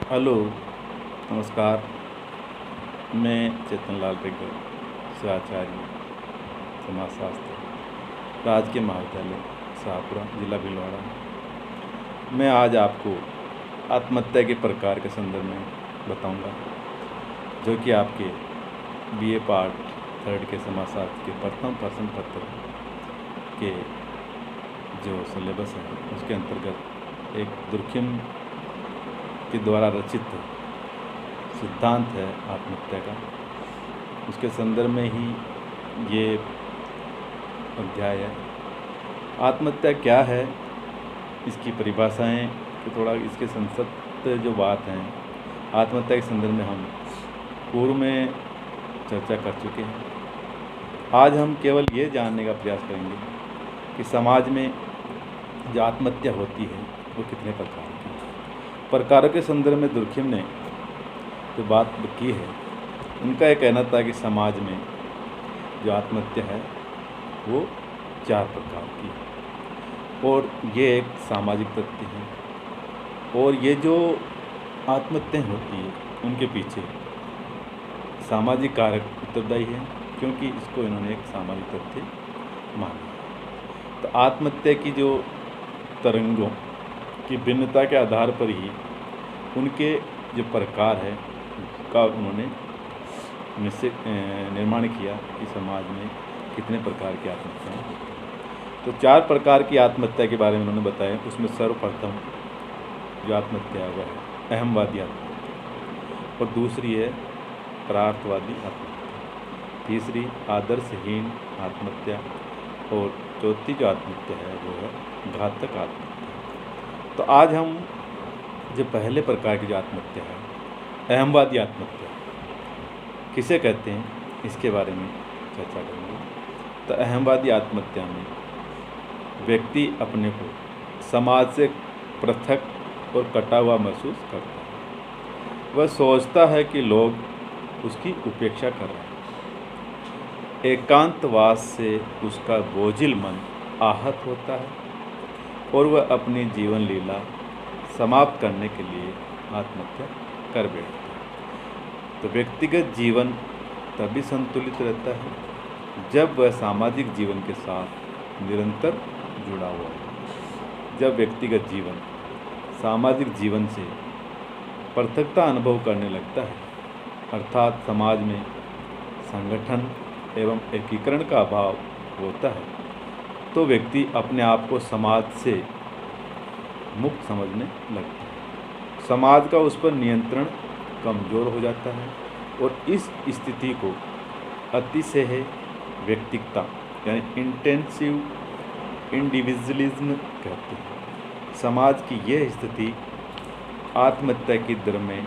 Hello, नमस्कार। मैं चेतनलाल रेग्गर से आचार्य समाजशास्त्र राजकीय महाविद्यालय शाहपुरा जिला भीलवाड़ा। मैं आज आपको आत्महत्या के प्रकार के संदर्भ में बताऊंगा, जो कि आपके बीए पार्ट 3 के समाजशास्त्र के प्रथम प्रश्न पत्र के जो सिलेबस है उसके अंतर्गत एक दुर्खिम के द्वारा रचित सिद्धांत है आत्महत्या का। उसके संदर्भ में ही ये अध्याय है। आत्महत्या क्या है, इसकी परिभाषाएं कि थोड़ा इसके संक्षिप्त जो बात हैं आत्महत्या के संदर्भ में हम पूर्व में चर्चा कर चुके हैं। आज हम केवल ये जानने का प्रयास करेंगे कि समाज में जो आत्महत्या होती है वो कितने प्रकार की है। प्रकारों के संदर्भ में दुर्खिम ने जो बात की है, उनका यह कहना था कि समाज में जो आत्महत्या है वो 4 प्रकार की है और ये एक सामाजिक तथ्य है। और ये जो आत्महत्या होती है उनके पीछे सामाजिक कारक उत्तरदायी है, क्योंकि इसको इन्होंने एक सामाजिक तथ्य माना। तो आत्महत्या की जो तरंगों की भिन्नता के आधार पर ही उनके जो प्रकार है का उन्होंने निर्माण किया कि समाज में कितने प्रकार की आत्महत्याएं होती हैं। तो 4 प्रकार की आत्महत्या के बारे में उन्होंने बताया। उसमें सर्वप्रथम जो आत्महत्या है वह है अहमवादी आत्महत्या, और दूसरी है परार्थवादी आत्महत्या, तीसरी आदर्शहीन आत्महत्या, और चौथी जो आत्महत्या है वो है घातक आत्महत्या। तो आज हम जो पहले प्रकार की जो आत्महत्या है अहमवादी आत्महत्या किसे कहते हैं, इसके बारे में चर्चा करेंगे। तो अहमवादी आत्महत्या में व्यक्ति अपने को समाज से पृथक और कटा हुआ महसूस करता है। वह सोचता है कि लोग उसकी उपेक्षा कर रहे हैं। एकांतवास से उसका बोझिल मन आहत होता है और वह अपनी जीवन लीला समाप्त करने के लिए आत्महत्या कर बैठता है। तो व्यक्तिगत जीवन तभी संतुलित रहता है जब वह सामाजिक जीवन के साथ निरंतर जुड़ा हुआ है। जब व्यक्तिगत जीवन सामाजिक जीवन से पृथकता अनुभव करने लगता है, अर्थात समाज में संगठन एवं एकीकरण का अभाव होता है, तो व्यक्ति अपने आप को समाज से मुक्त समझने लगता है। समाज का उस पर नियंत्रण कमज़ोर हो जाता है और इस स्थिति को अतिशय व्यक्तिकता यानी इंटेंसिव इंडिविजुअलिज्म कहते हैं। समाज की यह स्थिति आत्महत्या की दर में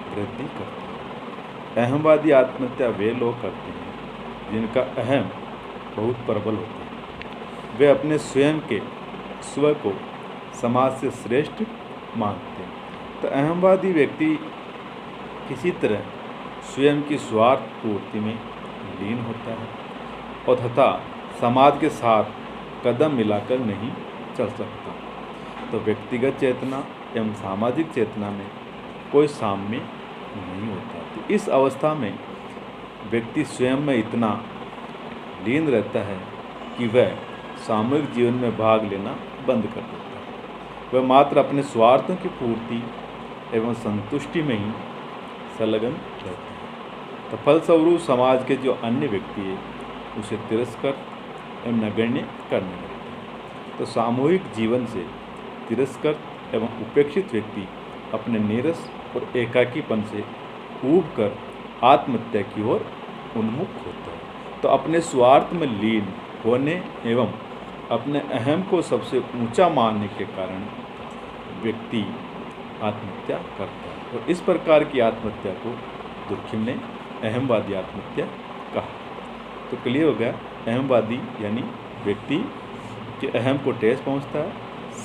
वृद्धि करती है। अहमवादी आत्महत्या वे लोग करते हैं जिनका अहम बहुत प्रबल होता है। वे अपने स्वयं के स्व को समाज से श्रेष्ठ मानते हैं। तो अहमवादी व्यक्ति किसी तरह स्वयं की स्वार्थ पूर्ति में लीन होता है और तथा समाज के साथ कदम मिलाकर नहीं चल सकता। तो व्यक्तिगत चेतना एवं सामाजिक चेतना में कोई साम्य नहीं होता। तो इस अवस्था में व्यक्ति स्वयं में इतना लीन रहता है कि वह सामूहिक जीवन में भाग लेना बंद कर देता है। वह मात्र अपने स्वार्थों की पूर्ति एवं संतुष्टि में ही संलग्न रहता है। तो फलस्वरूप समाज के जो अन्य व्यक्ति है उसे तिरस्कार एवं नगण्य करने लगते हैं। तो सामूहिक जीवन से तिरस्कार एवं उपेक्षित व्यक्ति अपने नीरस और एकाकीपन से ऊब कर आत्महत्या की ओर उन्मुख होता है। तो अपने स्वार्थ में लीन होने एवं अपने अहम को सबसे ऊंचा मानने के कारण व्यक्ति आत्महत्या करता है। और इस प्रकार की आत्महत्या को दुर्खिम ने अहमवादी आत्महत्या कहा। तो क्लियर हो गया, अहमवादी यानी व्यक्ति के अहम को ठेस पहुंचता है,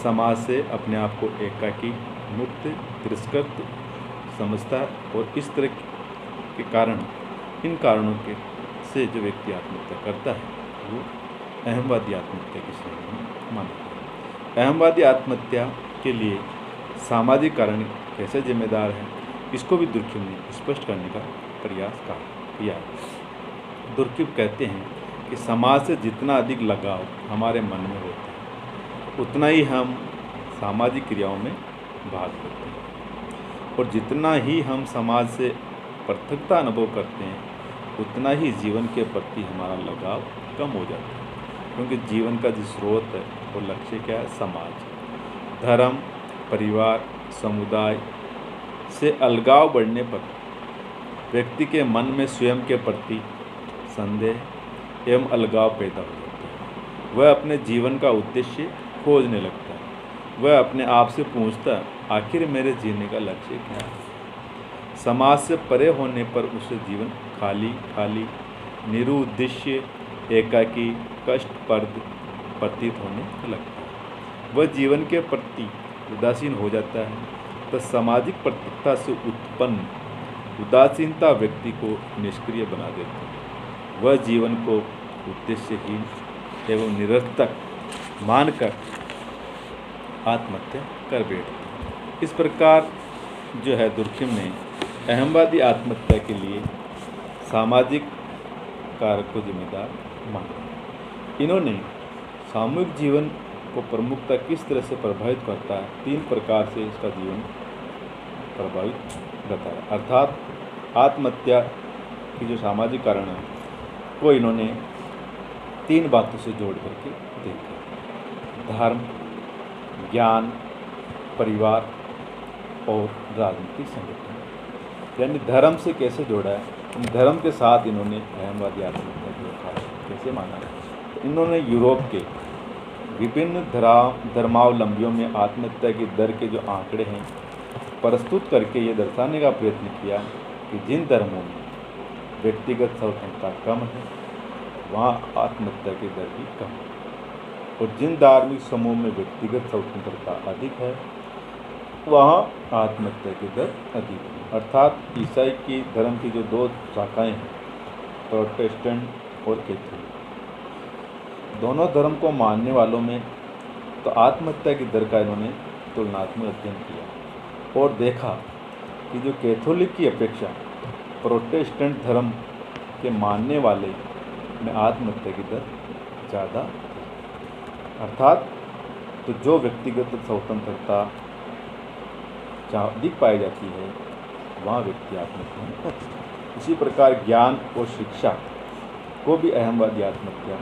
समाज से अपने आप को एकाकी मुक्त तिरस्कृत समझता है, और इस तरह के कारण इन कारणों के से जो व्यक्ति आत्महत्या करता है वो अहमवादी आत्महत्या की श्रेणी में माना जाता है। अहमवादी आत्महत्या के लिए सामाजिक कारण कैसे जिम्मेदार हैं, इसको भी दुर्खिम ने स्पष्ट करने का प्रयास किया। दुर्खिम कहते हैं कि समाज से जितना अधिक लगाव हमारे मन में होता है, उतना ही हम सामाजिक क्रियाओं में भाग लेते हैं, और जितना ही हम समाज से पृथकता अनुभव करते हैं, उतना ही जीवन के प्रति हमारा लगाव कम हो जाता है। क्योंकि जीवन का जो स्रोत है वो लक्ष्य क्या है? समाज। धर्म, परिवार, समुदाय से अलगाव बढ़ने पर व्यक्ति के मन में स्वयं के प्रति संदेह एवं अलगाव पैदा हो जाता है। वह अपने जीवन का उद्देश्य खोजने लगता है। वह अपने आप से पूछता है, आखिर मेरे जीने का लक्ष्य क्या है? समाज से परे होने पर उसे जीवन खाली खाली, निरुद्देश्य, एकाकी, कष्टप्रद प्रतीत होने लगता है। वह जीवन के प्रति उदासीन हो जाता है। तो सामाजिक प्रतिबद्धता से उत्पन्न उदासीनता व्यक्ति को निष्क्रिय बना देती है। वह जीवन को उद्देश्यहीन एवं निरर्थक मानकर आत्महत्या कर बैठती है। इस प्रकार जो है दुर्खिम ने अहमवादी आत्महत्या के लिए सामाजिक कारक को जिम्मेदार माना। इन्होंने सामूहिक जीवन को प्रमुखता किस तरह से प्रभावित करता है, 3 प्रकार से इसका जीवन प्रभावित बताया। अर्थात आत्महत्या की जो सामाजिक कारण है वो इन्होंने 3 बातों से जोड़ करके देखा: धर्म, ज्ञान, परिवार और राजनीतिक संगठन। यानी धर्म से कैसे जोड़ा है, धर्म के साथ इन्होंने अहमवादी आत्महत्या को देखा। कैसे माना है? इन्होंने यूरोप के विभिन्न धर्मावलंबियों में आत्महत्या की दर के जो आंकड़े हैं प्रस्तुत करके ये दर्शाने का प्रयत्न किया कि जिन धर्मों में व्यक्तिगत स्वतंत्रता कम है वहाँ आत्महत्या की दर भी कम है, और जिन धार्मिक समूह में व्यक्तिगत स्वतंत्रता अधिक है वहाँ आत्महत्या की दर अधिक है। अर्थात ईसाई की धर्म की जो 2 शाखाएँ हैं, प्रोटेस्टेंट और कैथोलिक, दोनों धर्म को मानने वालों में तो आत्महत्या की दर का इन्होंने तुलनात्मक अध्ययन किया और देखा कि जो कैथोलिक की अपेक्षा प्रोटेस्टेंट धर्म के मानने वाले में आत्महत्या की दर ज़्यादा। अर्थात तो जो व्यक्तिगत स्वतंत्रता अधिक पाई जाती है वहाँ व्यक्ति आत्महत्या नहीं करता। इसी प्रकार ज्ञान और शिक्षा को भी अहमवादी आत्महत्या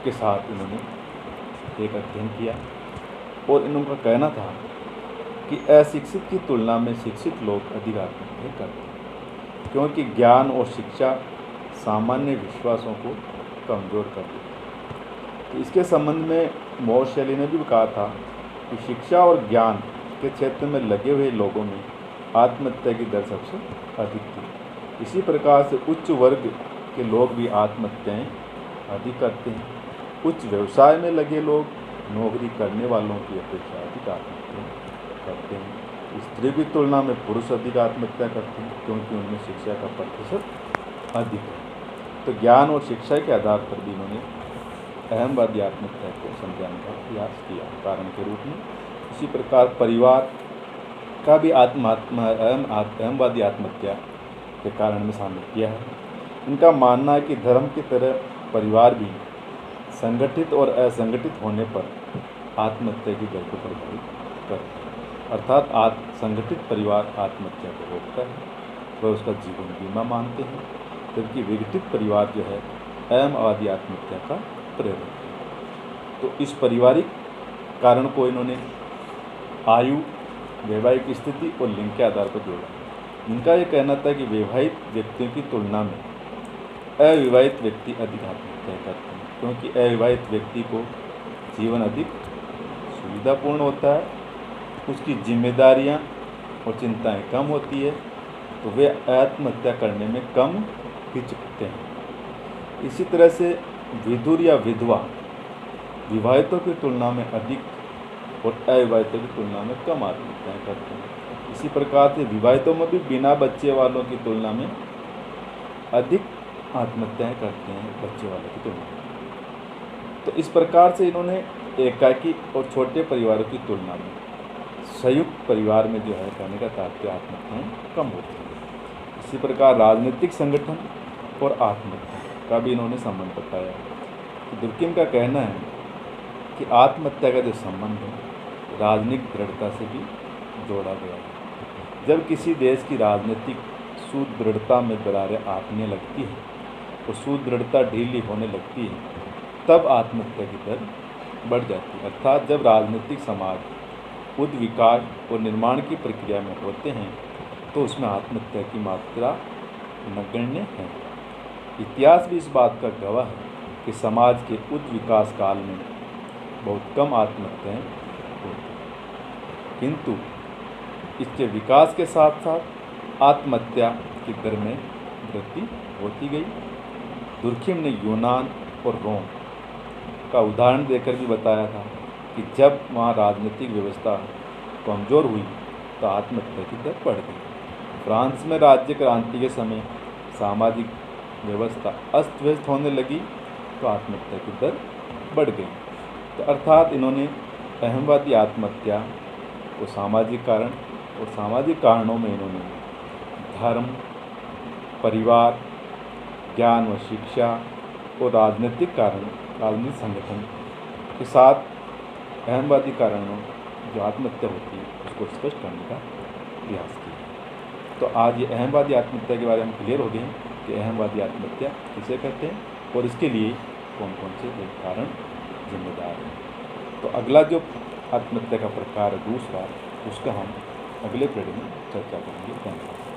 के साथ इन्होंने एक अध्ययन किया और इनका कहना था कि अशिक्षित की तुलना में शिक्षित लोग अधिक आत्महत्या करते हैं, क्योंकि ज्ञान और शिक्षा सामान्य विश्वासों को कमज़ोर कर देती है। तो इसके संबंध में मॉरिस शेली ने भी कहा था कि शिक्षा और ज्ञान के क्षेत्र में लगे हुए लोगों में आत्महत्या की दर सबसे अधिक थी। इसी प्रकार से उच्च वर्ग के लोग भी आत्महत्याएं अधिक करते हैं। उच्च व्यवसाय में लगे लोग नौकरी करने वालों की अपेक्षा अधिक आत्महत्या करते हैं। स्त्री की तुलना में पुरुष अधिक आत्महत्या करते हैं क्योंकि उनमें शिक्षा का प्रतिशत अधिक है। तो ज्ञान और शिक्षा के आधार पर भी इन्होंने अहमवादी आत्महत्या को समझाने का प्रयास किया कारण के रूप में। इसी प्रकार परिवार का भी अहमवादी आत्महत्या के कारण में शामिल किया है। इनका मानना है कि धर्म की तरह परिवार भी संगठित और असंगठित होने पर आत्महत्या की दर को प्रभावित करता है। अर्थात संगठित परिवार आत्महत्या को रोकता है, वह उसका जीवन बीमा मानते हैं, जबकि विघटित परिवार जो है अहमवादी आत्महत्या का प्रेरक है। तो इस पारिवारिक कारण को इन्होंने आयु, वैवाहिक स्थिति और लिंग के आधार पर जोड़ा। इनका ये कहना था कि विवाहित व्यक्तियों की तुलना में अविवाहित व्यक्ति अधिक आत्महत्या करते हैं, क्योंकि अविवाहित व्यक्ति को जीवन अधिक सुविधापूर्ण होता है, उसकी जिम्मेदारियां और चिंताएं कम होती है, तो वे आत्महत्या करने में कम हिचकते हैं। इसी तरह से विधुर या विधवा विवाहितों की तुलना में अधिक और अविवाहितों की तुलना में कम आत्महत्याएं करते हैं। इसी प्रकार से विवाहितों में भी बिना बच्चे वालों की तुलना में अधिक आत्महत्याएं करते हैं बच्चे वालों की तुलना में। तो इस प्रकार से इन्होंने एकाकी और छोटे परिवारों की तुलना में संयुक्त परिवार में जो है कहने का तात्पर्य आत्महत्याएँ कम होती है। इसी प्रकार राजनीतिक संगठन और आत्महत्या का भी इन्होंने संबंध बताया। तो दुर्किम का कहना है कि आत्महत्या का जो संबंध है राजनीतिक दृढ़ता से भी जोड़ा गया है। जब किसी देश की राजनीतिक सुदृढ़ता में दरारें आने लगती हैं और सुदृढ़ता ढीली होने लगती है, तब आत्महत्या की दर बढ़ जाती है। अर्थात जब राजनीतिक समाज उद विकास और निर्माण की प्रक्रिया में होते हैं तो उसमें आत्महत्या की मात्रा नगण्य है। इतिहास भी इस बात का गवाह है कि समाज के उच्च विकास काल में बहुत कम आत्महत्याएँ होती, किंतु इसके विकास के साथ साथ आत्महत्या की दर में वृद्धि होती गई। दुर्खिम ने यूनान और रोम का उदाहरण देकर भी बताया था कि जब वहाँ राजनीतिक व्यवस्था कमज़ोर हुई तो आत्महत्या की दर बढ़ गई। फ्रांस में राज्य क्रांति के समय सामाजिक व्यवस्था अस्त व्यस्त होने लगी तो आत्महत्या की दर बढ़ गई। तो अर्थात इन्होंने अहमवादी आत्महत्या को सामाजिक कारण और सामाजिक कारणों में इन्होंने धर्म, परिवार, ज्ञान व शिक्षा और राजनीतिक कारण, राजनीतिक संगठन के साथ अहमवादी कारणों जो आत्महत्या होती है उसको स्पष्ट करने का प्रयास किया। तो आज ये अहमवादी आत्महत्या के बारे में क्लियर हो गए कि अहमवादी आत्महत्या किसे कहते हैं और इसके लिए कौन कौन से कारण जिम्मेदार हैं। तो अगला जो आत्महत्या का प्रकार है दूसरा, उसका हम अगले पीरियड में चर्चा करेंगे। धन्यवाद।